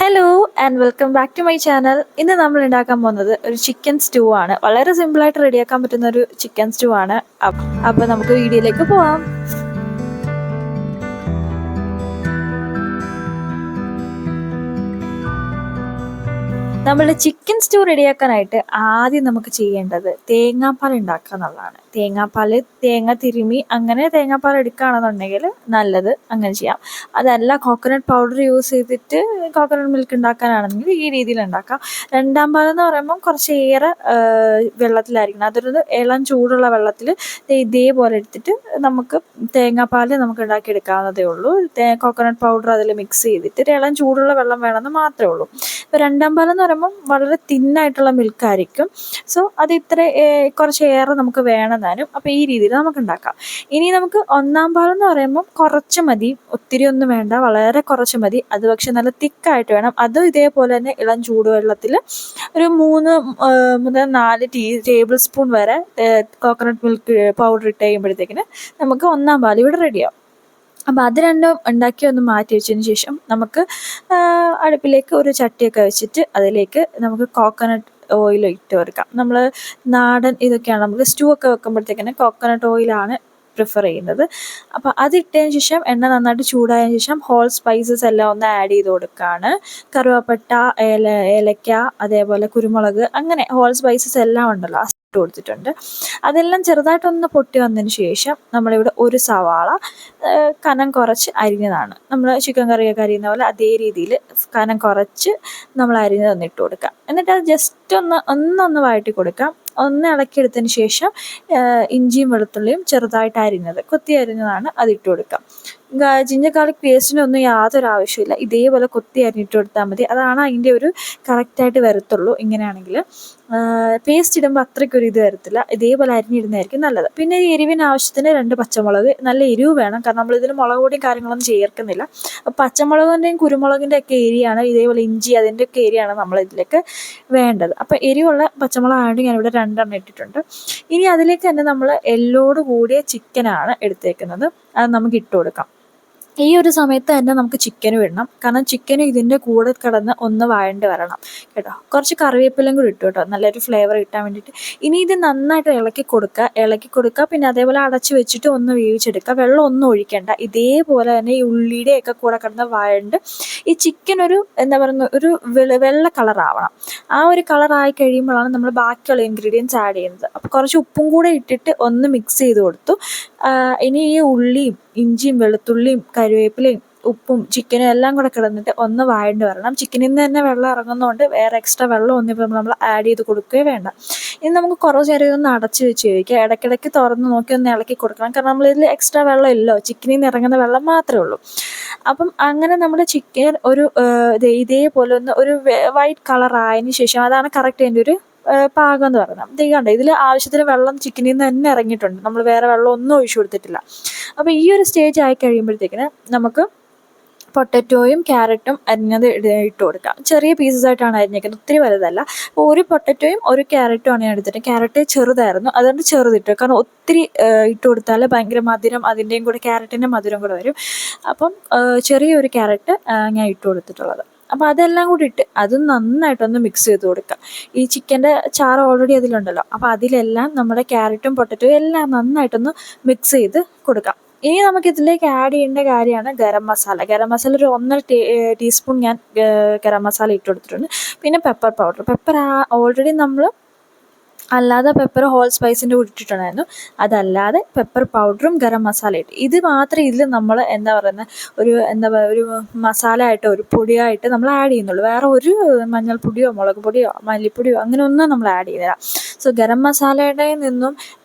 Hello and welcome back to my channel. ഇന്ന് നമ്മൾ ഉണ്ടാക്കാൻ പോകുന്നത് ഒരു ചിക്കൻ സ്റ്റൂ ആണ്. വളരെ സിമ്പിളായിട്ട് റെഡിയാക്കാൻ പറ്റുന്ന ഒരു ചിക്കൻ സ്റ്റൂ ആണ്. അപ്പോൾ നമുക്ക് വീഡിയോയിലേക്ക് പോവാം. നമ്മളുടെ ചിക്കൻ സ്റ്റൂ റെഡിയാക്കാനായിട്ട് ആദ്യം നമുക്ക് ചെയ്യേണ്ടത് തേങ്ങാപ്പാൽ ഉണ്ടാക്കുക എന്നുള്ളതാണ്. തേങ്ങ തിരുമി അങ്ങനെ തേങ്ങാപ്പാൽ എടുക്കുകയാണെന്നുണ്ടെങ്കിൽ നല്ലത്, അങ്ങനെ ചെയ്യാം. അതല്ല കോക്കനട്ട് പൗഡർ യൂസ് ചെയ്തിട്ട് കോക്കനട്ട് മിൽക്ക് ഉണ്ടാക്കാനാണെങ്കിൽ ഈ രീതിയിൽ ഉണ്ടാക്കാം. രണ്ടാം പാലെന്ന് പറയുമ്പം കുറച്ചേറെ വെള്ളത്തിലായിരിക്കണം. അതൊരു ഇളം ചൂടുള്ള വെള്ളത്തിൽ ഇതേപോലെ എടുത്തിട്ട് നമുക്ക് തേങ്ങാപ്പാൽ നമുക്ക് ഉണ്ടാക്കിയെടുക്കാവുന്നതേ ഉള്ളൂ. കോക്കനട്ട് പൗഡർ അതിൽ മിക്സ് ചെയ്തിട്ട് ഇളം ചൂടുള്ള വെള്ളം വേണമെന്ന് മാത്രമേ ഉള്ളൂ. ഇപ്പോൾ രണ്ടാം പാലെന്ന് പറയുമ്പം വളരെ തിന്നായിട്ടുള്ള മിൽക്കായിരിക്കും. സോ അത് കുറച്ചേറെ നമുക്ക് വേണമെന്നാലും. അപ്പോൾ ഈ രീതിയിൽ നമുക്ക് ഉണ്ടാക്കാം. ഇനി നമുക്ക് ഒന്നാം പാലെന്ന് പറയുമ്പം കുറച്ച് മതി, ഒത്തിരി ഒന്നും വേണ്ട, വളരെ കുറച്ച് മതി. അത് പക്ഷെ നല്ല തിക്കായിട്ട് വേണം. അതും ഇതേപോലെ തന്നെ ഇളം ചൂടുവെള്ളത്തിൽ ഒരു 3 മുതൽ 4 ടേബിൾ സ്പൂൺ വരെ കോക്കനട്ട് മിൽക്ക് പൗഡർ ഇട്ട് കഴിയുമ്പോഴത്തേക്കിന് നമുക്ക് ഒന്നാം പാൽ ഇവിടെ റെഡിയാവും. അപ്പോൾ അത് രണ്ടും ഉണ്ടാക്കി ഒന്ന് മാറ്റി വെച്ചതിന് ശേഷം നമുക്ക് അടുപ്പിലേക്ക് ഒരു ചട്ടിയൊക്കെ വെച്ചിട്ട് അതിലേക്ക് നമുക്ക് കോക്കനട്ട് ഓയിൽ ഇട്ട് കൊടുക്കാം. നമ്മൾ നാടൻ ഇതൊക്കെയാണ്, നമുക്ക് സ്റ്റൂ ഒക്കെ വെക്കുമ്പോഴത്തേക്കിന് കോക്കനട്ട് ഓയിലാണ് പ്രിഫർ ചെയ്യുന്നത്. അപ്പോൾ അതിട്ടതിന് ശേഷം എണ്ണ നന്നായിട്ട് ചൂടായതിനു ശേഷം ഹോൾ സ്പൈസസ് എല്ലാം ഒന്ന് ആഡ് ചെയ്ത് കൊടുക്കുകയാണ്. കറുവപ്പട്ട, ഏലക്ക, അതേപോലെ കുരുമുളക്, അങ്ങനെ ഹോൾ സ്പൈസസ് എല്ലാം ഉണ്ടല്ലോ ഇട്ട് കൊടുത്തിട്ടുണ്ട്. അതെല്ലാം ചെറുതായിട്ടൊന്ന് പൊട്ടി വന്നതിന് ശേഷം നമ്മളിവിടെ ഒരു സവാള കനം കുറച്ച് അരിഞ്ഞതാണ്. നമ്മൾ ചിക്കൻ കറിയൊക്കെ അരിയുന്ന പോലെ അതേ രീതിയിൽ കനം കുറച്ച് നമ്മൾ അരിഞ്ഞ് തന്നിട്ട് കൊടുക്കാം. എന്നിട്ട് അത് ജസ്റ്റ് ഒന്നൊന്ന് വഴറ്റി കൊടുക്കാം. ഒന്ന് ഇളക്കിയെടുത്തതിന് ശേഷം ഇഞ്ചിയും വെളുത്തുള്ളിയും ചെറുതായിട്ട് അരിഞ്ഞത്, കൊത്തി അരിഞ്ഞതാണ്, അതിട്ട് കൊടുക്കാം. ജിഞ്ചർ ഗാർലിക് പേസ്റ്റിനൊന്നും യാതൊരു ആവശ്യമില്ല. ഇതേപോലെ കൊത്തി അരിഞ്ഞിട്ട് കൊടുത്താൽ മതി. അതാണ് അതിൻ്റെ ഒരു കറക്റ്റായിട്ട് വരത്തുള്ളൂ. ഇങ്ങനെയാണെങ്കിൽ പേസ്റ്റ് ഇടുമ്പോൾ അത്രയ്ക്കൊരു ഇത് വരത്തില്ല. ഇതേപോലെ അരിഞ്ഞിടുന്നതായിരിക്കും നല്ലത്. പിന്നെ ഈ എരിവിന് ആവശ്യത്തിന് 2 പച്ചമുളക്, നല്ല എരിവ് വേണം, കാരണം നമ്മളിതിൽ മുളക് പൊടിയും കാര്യങ്ങളൊന്നും ചേർക്കുന്നില്ല. അപ്പോൾ പച്ചമുളകിൻ്റെയും കുരുമുളകിൻ്റെ ഒക്കെ എരിയാണ്, ഇതേപോലെ ഇഞ്ചി അതിൻ്റെ ഒക്കെ എരിയാണ് നമ്മളിതിലേക്ക് വേണ്ടത്. അപ്പോൾ എരിവുള്ള പച്ചമുളകായിട്ട് ഞാനിവിടെ 2 ഇട്ടിട്ടുണ്ട്. ഇനി അതിലേക്ക് തന്നെ നമ്മൾ എല്ലോട് കൂടിയ ചിക്കനാണ് എടുത്തേക്കുന്നത്. അത് നമുക്ക് ഇട്ട് കൊടുക്കാം. ഈ ഒരു സമയത്ത് തന്നെ നമുക്ക് ചിക്കനും ഇടണം, കാരണം ചിക്കനും ഇതിൻ്റെ കൂടെ കിടന്ന് ഒന്ന് വഴണ്ട് വരണം കേട്ടോ. കുറച്ച് കറിവേപ്പിലയും കൂടി ഇട്ടു കേട്ടോ, നല്ലൊരു ഫ്ലേവർ കിട്ടാൻ വേണ്ടിയിട്ട്. ഇനി ഇത് നന്നായിട്ട് ഇളക്കി കൊടുക്കുക. പിന്നെ അതേപോലെ അടച്ച് വെച്ചിട്ട് ഒന്ന് വേവിച്ചെടുക്കുക. വെള്ളം ഒന്നും ഒഴിക്കേണ്ട. ഇതേപോലെ തന്നെ ഈ ഉള്ളിയുടെയൊക്കെ കൂടെ കിടന്ന് വഴണ്ട് ഈ ചിക്കൻ ഒരു എന്താ പറയുക, ഒരു വെള്ള കളറാവണം. ആ ഒരു കളറായി കഴിയുമ്പോഴാണ് നമ്മൾ ബാക്കിയുള്ള ഇൻഗ്രീഡിയൻസ് ആഡ് ചെയ്യുന്നത്. അപ്പോൾ കുറച്ച് ഉപ്പും കൂടെ ഇട്ടിട്ട് ഒന്ന് മിക്സ് ചെയ്ത് കൊടുത്തു. ഇനി ഈ ഉള്ളിയും ഇഞ്ചിയും വെളുത്തുള്ളിയും കറിവേപ്പിലയും ഉപ്പും ചിക്കനും എല്ലാം കൂടെ കിടന്നിട്ട് ഒന്ന് വഴണ്ട് വരണം. ചിക്കനിൽ നിന്ന് തന്നെ വെള്ളം ഇറങ്ങുന്നതുകൊണ്ട് വേറെ എക്സ്ട്രാ വെള്ളം ഒന്നും ഇപ്പോൾ നമ്മൾ ആഡ് ചെയ്ത് കൊടുക്കുകയോ വേണ്ട. ഇനി നമുക്ക് കുറച്ച് നേരം ഒന്ന് അടച്ച് വെച്ച് വേവിക്കുക. ഇടയ്ക്കിടയ്ക്ക് തുറന്ന് നോക്കി ഒന്ന് ഇളക്കി കൊടുക്കണം, കാരണം നമ്മളിതിൽ എക്സ്ട്രാ വെള്ളം ഇല്ലല്ലോ, ചിക്കനിൽ നിന്ന് ഇറങ്ങുന്ന വെള്ളം മാത്രമേ ഉള്ളൂ. അപ്പം അങ്ങനെ നമ്മുടെ ചിക്കൻ ഒരു ഇതേപോലെ ഒന്ന് ഒരു വൈറ്റ് കളറായതിന് ശേഷം, അതാണ് കറക്റ്റ് അതിൻ്റെ ഒരു പാകം എന്ന് പറയുന്നത്. കണ്ടോ, ഇതിൽ ആവശ്യത്തിന് വെള്ളം ചിക്കനിൽ നിന്ന് തന്നെ ഇറങ്ങിയിട്ടുണ്ട്. നമ്മൾ വേറെ വെള്ളം ഒന്നും ഒഴിച്ചു കൊടുത്തിട്ടില്ല. അപ്പോൾ ഈ ഒരു സ്റ്റേജ് ആയി കഴിയുമ്പോഴത്തേക്കിന് നമുക്ക് പൊട്ടറ്റോയും ക്യാരറ്റും അരിഞ്ഞത് ഇട്ട് കൊടുക്കാം. ചെറിയ പീസസ് ആയിട്ടാണ് അരിഞ്ഞേക്കുന്നത്, ഒത്തിരി വലുതല്ല. അപ്പോൾ ഒരു പൊട്ടറ്റോയും ഒരു ക്യാരറ്റും ആണ് ഞാൻ എടുത്തിട്ട്. ക്യാരറ്റ് ചെറുതായിരുന്നു, അതുകൊണ്ട് ചെറുതിട്ട്, കാരണം ഒത്തിരി ഇട്ട് കൊടുത്താൽ ഭയങ്കര മധുരം, അതിൻ്റെയും കൂടെ ക്യാരറ്റിൻ്റെ മധുരം കൂടെ വരും. അപ്പം ചെറിയൊരു ക്യാരറ്റ് ഞാൻ ഇട്ട് കൊടുത്തിട്ടുള്ളത്. അപ്പോൾ അതെല്ലാം കൂടി ഇട്ട് അതും നന്നായിട്ടൊന്ന് മിക്സ് ചെയ്ത് കൊടുക്കുക. ഈ ചിക്കൻ്റെ ചാറ് ഓൾറെഡി അതിലുണ്ടല്ലോ, അപ്പോൾ അതിലെല്ലാം നമ്മുടെ ക്യാരറ്റും പൊട്ടറ്റോയും എല്ലാം നന്നായിട്ടൊന്ന് മിക്സ് ചെയ്ത് കൊടുക്കാം. ഇനി നമുക്കിതിലേക്ക് ആഡ് ചെയ്യേണ്ട കാര്യമാണ് ഗരം മസാല ഒരു 1.5 ടീസ്പൂൺ ഞാൻ ഗരം മസാല ഇട്ട് കൊടുത്തിട്ടുണ്ട്. പിന്നെ പെപ്പർ പൗഡർ ഓൾറെഡി നമ്മൾ അല്ലാതെ പെപ്പർ ഹോൾ സ്പൈസിൻ്റെ കൂടെ ഇട്ടിട്ടുണ്ടായിരുന്നു. അതല്ലാതെ പെപ്പർ പൗഡറും ഗരം മസാല ഇട്ട്, ഇത് മാത്രമേ ഇതിൽ നമ്മൾ ഒരു മസാല ആയിട്ടോ ഒരു പൊടിയായിട്ട് നമ്മൾ ആഡ് ചെയ്യുന്നുള്ളൂ. വേറെ ഒരു മഞ്ഞൾപ്പൊടിയോ മുളക് പൊടിയോ മല്ലിപ്പൊടിയോ അങ്ങനെ ഒന്നും നമ്മൾ ആഡ് ചെയ്യുന്നില്ല. സോ ഗരം മസാലയുടെ നിന്നും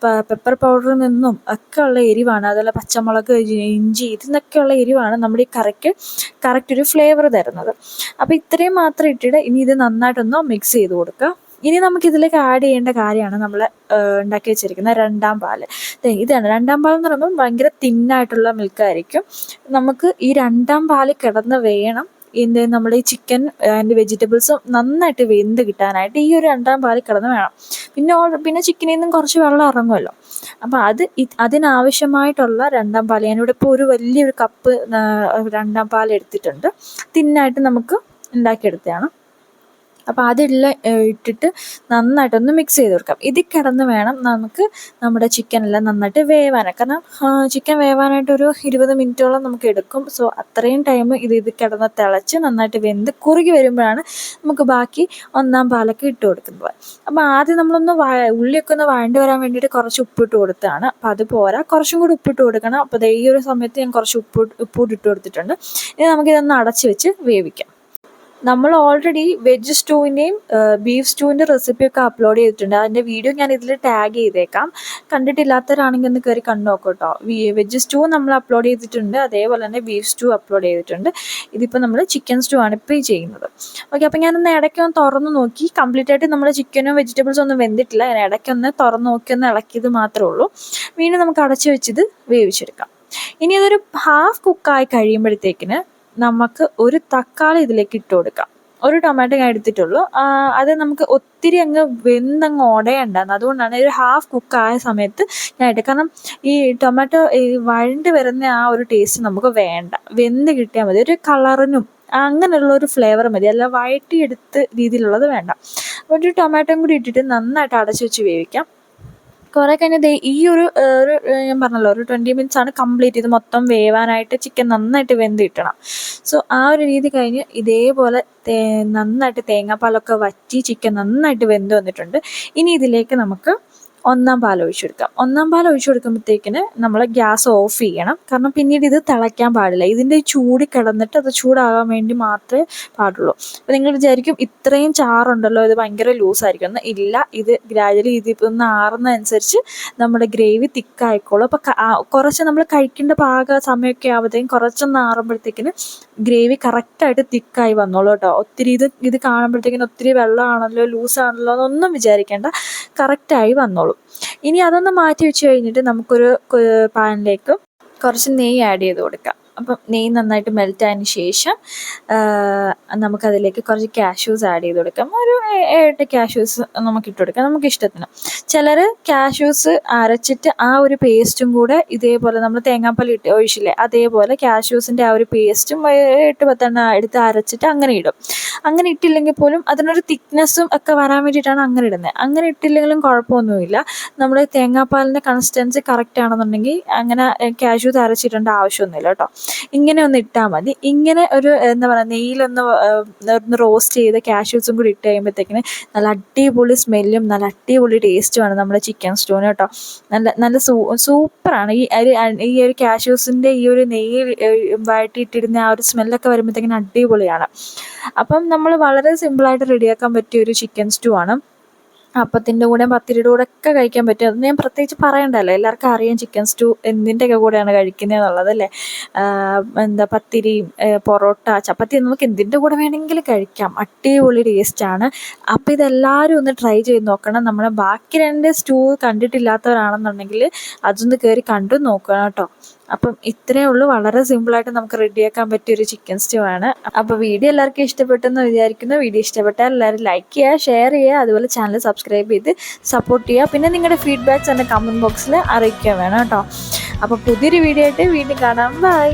പെപ്പർ പൗഡറിൽ നിന്നും ഒക്കെ ഉള്ള എരിവാണ്, അതുപോലെ പച്ചമുളക്, ഇഞ്ചി, ഇതിന്നൊക്കെയുള്ള എരിവാണ് നമ്മുടെ ഈ കറക്റ്റ് ഒരു ഫ്ലേവർ തരുന്നത്. അപ്പോൾ ഇത്രയും മാത്രം ഇട്ടിട്ട് ഇനി ഇത് നന്നായിട്ടൊന്ന് മിക്സ് ചെയ്ത് കൊടുക്കുക. ഇനി നമുക്കിതിലേക്ക് ആഡ് ചെയ്യേണ്ട കാര്യമാണ് നമ്മൾ ഉണ്ടാക്കി വെച്ചിരിക്കുന്ന രണ്ടാം പാൽ. ഇതാണ് രണ്ടാം പാൽ എന്ന് പറയുമ്പോൾ ഭയങ്കര തിന്നായിട്ടുള്ള മിൽക്കായിരിക്കും. നമുക്ക് ഈ രണ്ടാം പാൽ കിടന്ന് വേണം നമ്മുടെ ഈ ചിക്കൻ ആൻഡ് വെജിറ്റബിൾസും നന്നായിട്ട് വെന്ത് കിട്ടാനായിട്ട് ഈ ഒരു രണ്ടാം പാൽ കിടന്ന് വേണം. പിന്നെ ചിക്കനിൽ നിന്നും കുറച്ച് വെള്ളം ഇറങ്ങുമല്ലോ, അപ്പോൾ അതിനാവശ്യമായിട്ടുള്ള രണ്ടാം പാൽ ഞാനിവിടെ ഇപ്പോൾ ഒരു വലിയൊരു കപ്പ് രണ്ടാം പാൽ എടുത്തിട്ടുണ്ട്. തിന്നായിട്ട് നമുക്ക് ഉണ്ടാക്കിയെടുത്തതാണ്. അപ്പോൾ അതെല്ലാം ഇട്ടിട്ട് നന്നായിട്ടൊന്ന് മിക്സ് ചെയ്ത് കൊടുക്കാം. ഇതിൽ കിടന്ന് വേണം നമുക്ക് നമ്മുടെ ചിക്കനെല്ലാം നന്നായിട്ട് വേവാനാണ്. കാരണം ചിക്കൻ വേവാനായിട്ട് ഒരു 20 മിനിറ്റോളം നമുക്ക് എടുക്കും. സോ അത്രയും ടൈം ഇത് കിടന്ന് തിളച്ച് നന്നായിട്ട് വെന്ത് കുറുകി വരുമ്പോഴാണ് നമുക്ക് ബാക്കി ഒന്നാം പാലൊക്കെ ഇട്ട് കൊടുക്കുന്നത്. അപ്പോൾ ആദ്യം നമ്മളൊന്ന് ഉള്ളിയൊക്കെ ഒന്ന് വഴണ്ടി വരാൻ വേണ്ടിയിട്ട് കുറച്ച് ഉപ്പിട്ട് കൊടുത്തതാണ്. അപ്പോൾ അത് പോരാ, കുറച്ചും കൂടി ഉപ്പിട്ട് കൊടുക്കണം. അപ്പോൾ ഈ ഒരു സമയത്ത് ഞാൻ കുറച്ച് ഉപ്പിട്ട് ഇട്ട് കൊടുത്തിട്ടുണ്ട്. ഇനി നമുക്കിതൊന്ന് അടച്ച് വെച്ച് വേവിക്കാം. നമ്മൾ ഓൾറെഡി വെജ് സ്റ്റൂവിൻ്റെയും ബീഫ് സ്റ്റൂവിൻ്റെ റെസിപ്പിയൊക്കെ അപ്ലോഡ് ചെയ്തിട്ടുണ്ട്. അതിൻ്റെ വീഡിയോ ഞാൻ ഇതിൽ ടാഗ് ചെയ്തേക്കാം. കണ്ടിട്ടില്ലാത്തവരാണെങ്കിൽ ഒന്ന് കയറി കണ്ടു നോക്കൂ കേട്ടോ. വെജ് സ്റ്റൂ നമ്മൾ അപ്ലോഡ് ചെയ്തിട്ടുണ്ട്, അതേപോലെ തന്നെ ബീഫ് സ്റ്റൂ അപ്ലോഡ് ചെയ്തിട്ടുണ്ട്. ഇതിപ്പോൾ നമ്മൾ ചിക്കൻ സ്റ്റൂ ആണ് ഇപ്പോൾ ചെയ്യുന്നത്. ഓക്കെ, അപ്പോൾ ഞാനൊന്ന് ഇടയ്ക്കൊന്ന് തുറന്ന് നോക്കി. കംപ്ലീറ്റ് ആയിട്ട് നമ്മൾ ചിക്കനും വെജിറ്റബിൾസും ഒന്നും വെന്തിട്ടില്ല. ഞാൻ ഇടയ്ക്കൊന്ന് തുറന്ന് നോക്കി ഒന്ന് ഇളക്കിയത് മാത്രമേ ഉള്ളൂ. വീണ്ടും നമുക്ക് അടച്ച് വെച്ചിത് വേവിച്ചെടുക്കാം. ഇനി അതൊരു ഹാഫ് കുക്കായി കഴിയുമ്പോഴത്തേക്കിന് നമുക്ക് ഒരു തക്കാളി ഇതിലേക്ക് ഇട്ട് കൊടുക്കാം. ഒരു ടൊമാറ്റോ ഞാൻ എടുത്തിട്ടുള്ളൂ. അത് നമുക്ക് ഒത്തിരി അങ്ങ് വെന്തങ്ങ് ഉടയണ്ടായിരുന്നു. അതുകൊണ്ടാണ് ഒരു ഹാഫ് കുക്കായ സമയത്ത് ഞാൻ ഇട്ടത്. കാരണം ഈ ടൊമാറ്റോ വഴണ്ട് വരുന്ന ആ ഒരു ടേസ്റ്റ് നമുക്ക് വേണ്ട, വെന്ത് കിട്ടിയാൽ മതി. ഒരു കളറിനും അങ്ങനെയുള്ള ഒരു ഫ്ലേവർ മതി, അല്ല വഴറ്റിയെടുത്ത് രീതിയിലുള്ളത് വേണ്ട. അപ്പോൾ ഒരു ടൊമാറ്റോയും കൂടി ഇട്ടിട്ട് നന്നായിട്ട് അടച്ചു വെച്ച് വേവിക്കാം. കുറേ കഴിഞ്ഞ് ഈ ഒരു ഞാൻ പറഞ്ഞല്ലോ, ഒരു 20 മിനിറ്റ്സ് ആണ് കംപ്ലീറ്റ് ഇത് മൊത്തം വേവാനായിട്ട്. ചിക്കൻ നന്നായിട്ട് വെന്ത് കിട്ടണം. സോ ആ ഒരു രീതി കഴിഞ്ഞ് ഇതേപോലെ നന്നായിട്ട് തേങ്ങാപ്പാലൊക്കെ വറ്റി ചിക്കൻ നന്നായിട്ട് വെന്ത് വന്നിട്ടുണ്ട്. ഇനി ഇതിലേക്ക് നമുക്ക് ഒന്നാം പാൽ ഒഴിച്ചു കൊടുക്കാം. ഒന്നാം പാൽ ഒഴിച്ചു കൊടുക്കുമ്പോഴത്തേക്കിന് നമ്മൾ ഗ്യാസ് ഓഫ് ചെയ്യണം. കാരണം പിന്നീട് ഇത് തിളയ്ക്കാൻ പാടില്ല. ഇതിൻ്റെ ചൂട് കിടന്നിട്ട് അത് ചൂടാകാൻ വേണ്ടി മാത്രമേ പാടുള്ളൂ. അപ്പോൾ നിങ്ങൾ വിചാരിക്കും ഇത്രയും ചാറുണ്ടല്ലോ, ഇത് ഭയങ്കര ലൂസായിരിക്കും എന്ന്. ഇല്ല, ഇത് ഗ്രാജുവലി ഇതിപ്പോൾ ഒന്ന് ആറുന്നതനുസരിച്ച് നമ്മുടെ ഗ്രേവി തിക്കായിക്കോളും. അപ്പോൾ കുറച്ച് നമ്മൾ കഴിക്കേണ്ട സമയമൊക്കെ ആവുമ്പോഴത്തേക്കും കുറച്ചൊന്ന് ആറുമ്പോഴത്തേക്കിന് ഗ്രേവി കറക്റ്റായിട്ട് തിക്കായി വന്നോളൂ കേട്ടോ. ഒത്തിരി ഇത് കാണുമ്പോഴത്തേക്കിന് ഒത്തിരി വെള്ളമാണല്ലോ, ലൂസാണല്ലോ എന്നൊന്നും വിചാരിക്കേണ്ട, കറക്റ്റായി വന്നോളൂ. ഇനി അതൊന്ന് മാറ്റി വെച്ച് കഴിഞ്ഞിട്ട് നമുക്കൊരു പാനിലേക്ക് കുറച്ച് നെയ്യ് ആഡ് ചെയ്ത് കൊടുക്കാം. അപ്പം നെയ്യ് നന്നായിട്ട് മെൽറ്റ് ആയതിന് ശേഷം നമുക്കതിലേക്ക് കുറച്ച് കാഷ്യൂസ് ആഡ് ചെയ്ത് കൊടുക്കാം. ഒരു 8 കാഷ്യൂസ് നമുക്ക് ഇട്ട് കൊടുക്കാം, നമുക്ക് ഇഷ്ടത്തിന്. ചിലർ കാഷ്യൂസ് അരച്ചിട്ട് ആ ഒരു പേസ്റ്റും കൂടെ ഇതേപോലെ നമ്മൾ തേങ്ങാപ്പാൽ ഒഴിച്ചില്ലേ, അതേപോലെ കാഷ്യൂസിൻ്റെ ആ ഒരു പേസ്റ്റും 8-10 എടുത്ത് അരച്ചിട്ട് അങ്ങനെ ഇടും. അങ്ങനെ ഇട്ടില്ലെങ്കിൽ പോലും അതിനൊരു തിക്നെസ്സും ഒക്കെ വരാൻ വേണ്ടിയിട്ടാണ് അങ്ങനെ ഇടുന്നത്. അങ്ങനെ ഇട്ടില്ലെങ്കിലും കുഴപ്പമൊന്നുമില്ല. നമ്മൾ തേങ്ങാപ്പാലിൻ്റെ കൺസിസ്റ്റൻസി കറക്റ്റ് ആണെന്നുണ്ടെങ്കിൽ അങ്ങനെ കാഷ്യൂസ് അരച്ചിടേണ്ട ആവശ്യമൊന്നുമില്ല കേട്ടോ. ഇങ്ങനെ ഒന്ന് ഇട്ടാൽ മതി. ഇങ്ങനെ ഒരു എന്താ പറയുക, നെയ്യിലൊന്ന് റോസ്റ്റ് ചെയ്ത് കാഷ്യൂസും കൂടി ഇട്ട് കഴിയുമ്പോഴത്തേക്കിന് നല്ല അടിപൊളി സ്മെല്ലും നല്ല അടിപൊളി ടേസ്റ്റുമാണ് നമ്മുടെ ചിക്കൻ സ്റ്റൂവിന് കേട്ടോ. നല്ല സൂപ്പറാണ്. ഈ ഒരു കാഷ്യൂസിൻ്റെ ഈ ഒരു നെയ്യ് വഴറ്റിയിട്ടിരുന്ന ആ ഒരു സ്മെല്ലൊക്കെ വരുമ്പോഴത്തേക്കിന് അടിപൊളിയാണ്. അപ്പം നമ്മൾ വളരെ സിമ്പിളായിട്ട് റെഡിയാക്കാൻ പറ്റിയ ഒരു ചിക്കൻ സ്റ്റൂ ആണ്. അപ്പത്തിൻ്റെ കൂടെ പത്തിരിയുടെ കൂടെ ഒക്കെ കഴിക്കാൻ പറ്റും. അത് ഞാൻ പ്രത്യേകിച്ച് പറയണ്ടല്ലോ, എല്ലാവർക്കും അറിയാം ചിക്കൻ സ്റ്റൂ എന്തിൻ്റെയൊക്കെ കൂടെയാണ് കഴിക്കുന്നത് എന്നുള്ളത് അല്ലേ. പത്തിരിയും പൊറോട്ട, ചപ്പാത്തി നമുക്ക് എന്തിൻ്റെ കൂടെ വേണമെങ്കിലും കഴിക്കാം. അടിപൊളി ടേസ്റ്റാണ്. അപ്പോൾ ഇതെല്ലാവരും ഒന്ന് ട്രൈ ചെയ്ത് നോക്കണം. നമ്മുടെ ബാക്കി 2 സ്റ്റൂ കണ്ടിട്ടില്ലാത്തവരാണെന്നുണ്ടെങ്കിൽ അതൊന്ന് കയറി കണ്ടു നോക്കണം കേട്ടോ. അപ്പം ഇത്രയേ ഉള്ളൂ. വളരെ സിമ്പിളായിട്ട് നമുക്ക് റെഡിയാക്കാൻ പറ്റിയൊരു ചിക്കൻ സ്റ്റൂ ആണ്. അപ്പോൾ വീഡിയോ എല്ലാവർക്കും ഇഷ്ടപ്പെട്ടെന്ന് വിചാരിക്കുന്നു. വീഡിയോ ഇഷ്ടപ്പെട്ടാൽ എല്ലാവരും ലൈക്ക് ചെയ്യുക, ഷെയർ ചെയ്യുക, അതുപോലെ ചാനൽ സബ്സ്ക്രൈബ് ചെയ്ത് സപ്പോർട്ട് ചെയ്യുക. പിന്നെ നിങ്ങളുടെ ഫീഡ്ബാക്ക്സ് എൻ്റെ കമൻറ്റ് ബോക്സിൽ അറിയിക്കുക വേണം കേട്ടോ. അപ്പോൾ പുതിയൊരു വീഡിയോ ആയിട്ട് വീണ്ടും കാണാം. ബൈ.